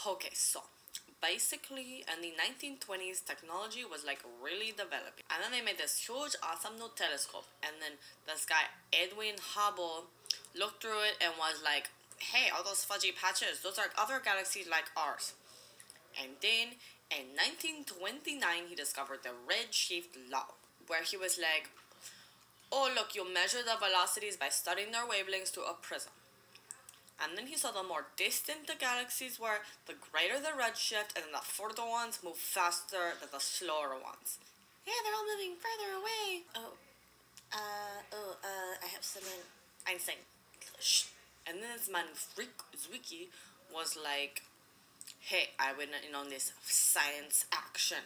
Okay, so basically in the 1920s technology was like really developing, and then they made this huge awesome new telescope, and then this guy Edwin Hubble looked through it and was like, hey, all those fudgy patches, those are other galaxies like ours. And then in 1929 he discovered the redshift law, where he was like, oh look, you measure the velocities by studying their wavelengths through a prism. And then he saw the more distant the galaxies were, the greater the redshift, and then the further ones move faster than the slower ones. Yeah, they're all moving further away. I have someone. Einstein. Shh. And then this man, Zwicky, was like, hey, I went in on this science action.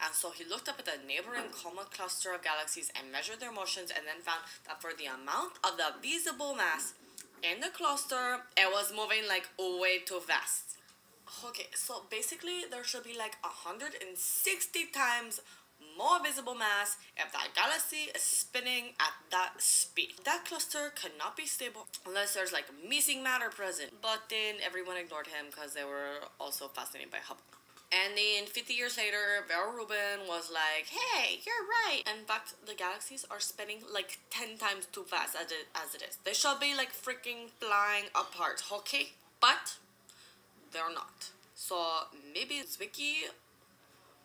And so he looked up at the neighboring Coma cluster of galaxies and measured their motions, and then found that for the amount of the visible mass in the cluster, it was moving like way too fast. Okay, so basically there should be like 160 times more visible mass if that galaxy is spinning at that speed. That cluster cannot be stable unless there's like missing matter present. But then everyone ignored him because they were also fascinated by Hubble. And then 50 years later, Vera Rubin was like, hey, you're right. In fact, the galaxies are spinning like 10 times too fast as it is. They should be like freaking flying apart, okay? But they're not. So maybe Zwicky,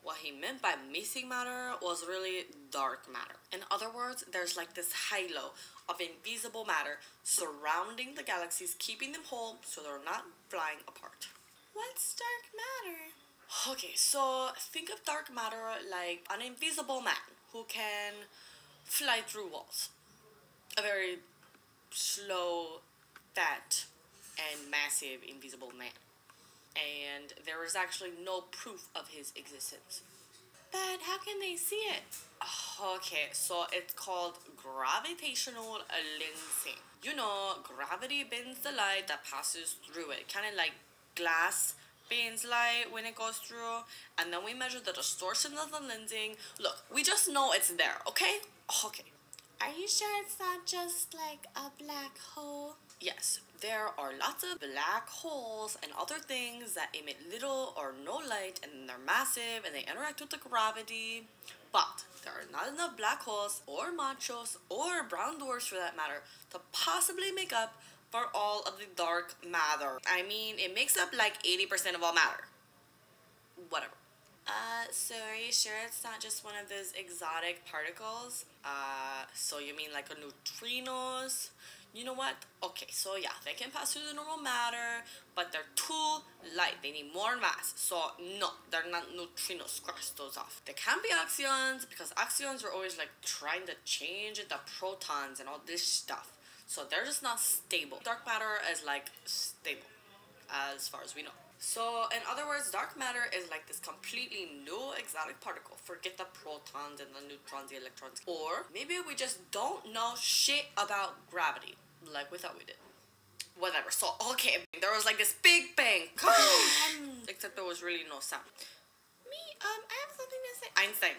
what he meant by missing matter was really dark matter. In other words, there's like this halo of invisible matter surrounding the galaxies, keeping them whole so they're not flying apart. What's dark matter? Okay, so think of dark matter like an invisible man who can fly through walls. A very slow, fat, and massive invisible man. And there is actually no proof of his existence. But how can they see it? Okay, so it's called gravitational lensing. You know, gravity bends the light that passes through it. Kind of like glass bends light when it goes through. And then we measure the distortion of the lensing. Look, we just know it's there, okay? Okay. Are you sure it's not just like a black hole? Yes, there are lots of black holes and other things that emit little or no light, and they're massive and they interact with the gravity. But there are not enough black holes or machos or brown dwarfs for that matter to possibly make up for all of the dark matter. I mean, it makes up like 80% of all matter. Whatever. So are you sure it's not just one of those exotic particles? So you mean like a neutrinos? You know what? Okay, so yeah, they can pass through the normal matter, but they're too light. They need more mass. So no, they're not neutrinos. Scratch those off. They can be axions, because axions are always like trying to change the protons and all this stuff. So they're just not stable. Dark matter is like stable, as far as we know. So, in other words, dark matter is like this completely new exotic particle. Forget the protons and the neutrons, the electrons. Or maybe we just don't know shit about gravity, like we thought we did. Whatever. So, okay, there was like this big bang. Except there was really no sound. I have something to say. Einstein.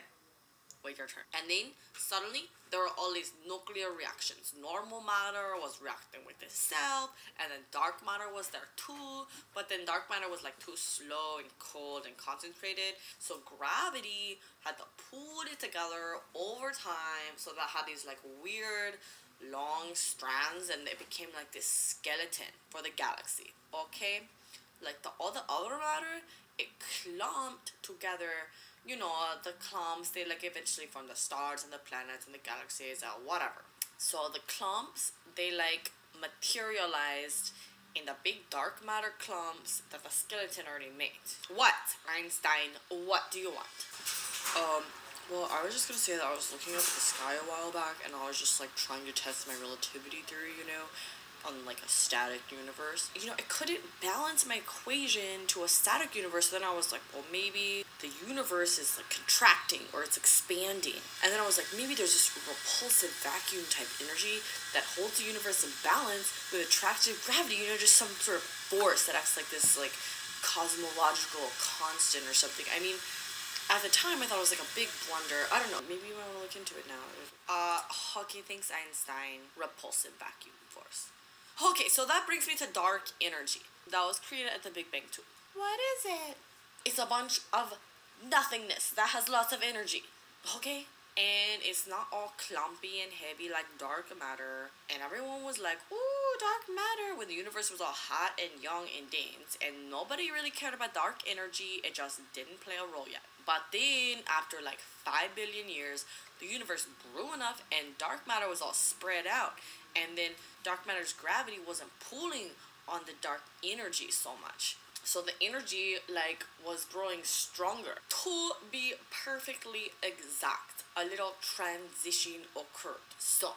Wait your turn. And then, suddenly, there were all these nuclear reactions. Normal matter was reacting with itself, and then dark matter was there too, but then dark matter was like too slow and cold and concentrated, so gravity had to pull it together over time, so that had these like weird long strands, and it became like this skeleton for the galaxy, okay? Like all the other matter, it clumped together. You know, the clumps, they like eventually form the stars and the planets and the galaxies or whatever. So the clumps, they like materialized in the big dark matter clumps that the skeleton already made. What, Einstein? What do you want? Well, I was just gonna say that I was looking up at the sky a while back, and I was just like trying to test my relativity theory, you know, on like a static universe. You know, I couldn't balance my equation to a static universe, so then I was like, well, maybe the universe is like contracting or it's expanding. And then I was like, maybe there's this repulsive vacuum type energy that holds the universe in balance with attractive gravity, you know, just some sort of force that acts like this like cosmological constant or something. I mean, at the time I thought it was like a big blunder. I don't know, maybe you want to look into it now. Okay, thanks Einstein. Repulsive vacuum force. Okay, so that brings me to dark energy. That was created at the Big Bang too. What is it? It's a bunch of nothingness that has lots of energy. Okay? And it's not all clumpy and heavy like dark matter. And everyone was like, ooh, dark matter, when the universe was all hot and young and dense. And nobody really cared about dark energy. It just didn't play a role yet. But then, after like 5 billion years, the universe grew enough and dark matter was all spread out. And then dark matter's gravity wasn't pulling on the dark energy so much. So the energy like was growing stronger. To be perfectly exact, a little transition occurred. So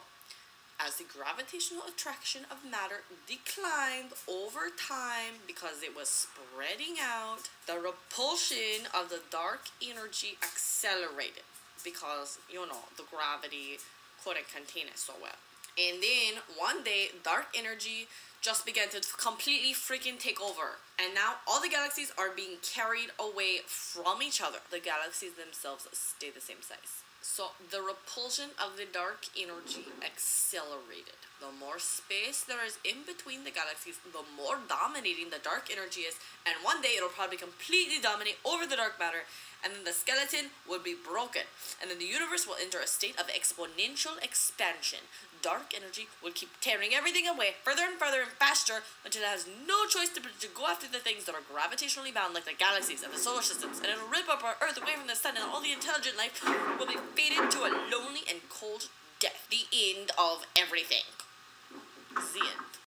as the gravitational attraction of matter declined over time because it was spreading out, the repulsion of the dark energy accelerated because, you know, the gravity couldn't contain it so well. And then one day, dark energy just began to completely freaking take over. And now all the galaxies are being carried away from each other. The galaxies themselves stay the same size. So the repulsion of the dark energy accelerated. The more space there is in between the galaxies, the more dominating the dark energy is. And one day it'll probably completely dominate over the dark matter. And then the skeleton will be broken. And then the universe will enter a state of exponential expansion. Dark energy will keep tearing everything away further and further and faster until it has no choice to go after the things that are gravitationally bound, like the galaxies and the solar systems, and it'll rip up our Earth away from the sun, and all the intelligent life will be fated to a lonely and cold death. The end of everything. The end.